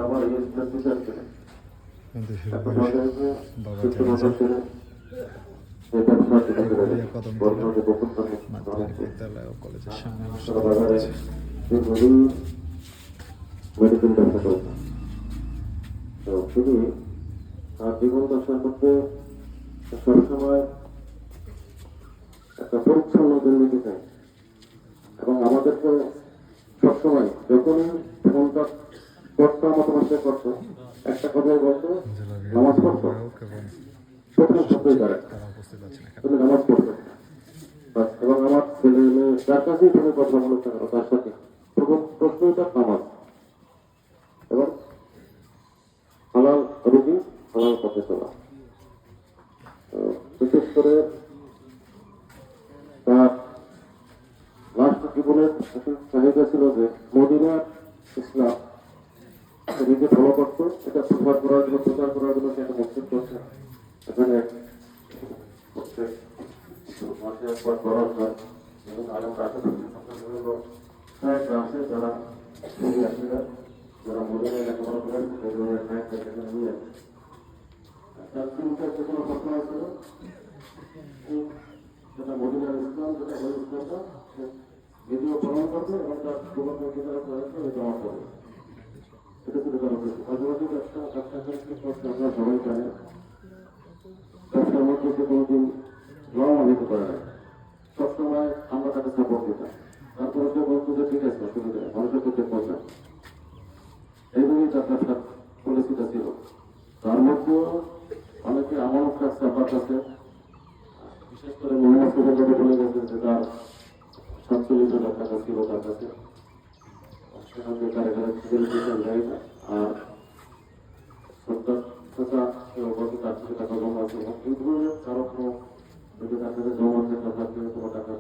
আমার এই টিচার ছিলেন দেশের এখন বয়স বাবা জানিয়েছেন গড়িয়া কদমতলা মাধ্যমিক বিদ্যালয় ও কলেজের সামনে অনুষ্ঠিত হয়েছে। মেডিকেল ব্যবসা করেছেন। তো তিনি তার জীবন দশার মধ্যে সবসময় একটা পরিচ্ছন্ন দুর্নীতি চাই এবং আমাদেরকে সবসময় যখনই ফোনটা করতো আমাদের বাসায় করতো একটা কথা বলতো নামাজ পড়তো প্রথম শব্দই তারা তারা উপস্থিত আছে না কেন? তুমি নামাজ পড়তো এবং আমার ছেলে মেয়ে যার কাছেই তুমি কথা বলো কেন তার সাথে প্রথম প্রশ্নই তার নামাজ এবং হালাল রুগী হালাল পথে চলা। বিশেষ করে তার লাস্ট জীবনের চাহিদা ছিল যে মদিনার ইসলাম নিজে ফলো করতো, এটা প্রচার করার জন্য সে একটা মসজিদ করছে। এখানে মাসে একবার করা হয় এবং আরো কাছে আছে যারা যারা মদিনায় লেখাপড়া করেন সেই ধরনের এখানে নিয়ে তার চিন্তার যে কোনো প্রশ্ন আছে যেটা মদিনার ইসলাম যেটা ওই ইসলামটা ভিডিও প্রমাণ করবে এবং তার যুবকের যেটা করেছে ওই জমা করবে। এটা ছিল তার উদ্দেশ্য। পাশাপাশি ব্যবসা আমরা সবাই জানি ব্যবসার মধ্যে সে কোনোদিন লড়া দিতে পারে না, সবসময় আমরা তাকে সাপোর্ট দিতাম। তারপরে সে বলতো যে ঠিক আছে অসুবিধা নেই, মানুষের প্রতি পয়সা এইভাবেই তার ব্যবসার পলিসিটা ছিল। তার মধ্যেও অনেকে আমানত রাখছে আমার কাছে, বিশেষ করে মোহাম্মদ সুফিয়ান বলে গেছে যে তার 47,000 টাকা ছিল তার কাছে, সেখান থেকে তার এখানে যায় না। আর সত্তর টাকা বলতে তার থেকে টাকা জমা আছে এবং এই ধরনের কারো কোনো যদি তার কাছে জমা থাকে টাকা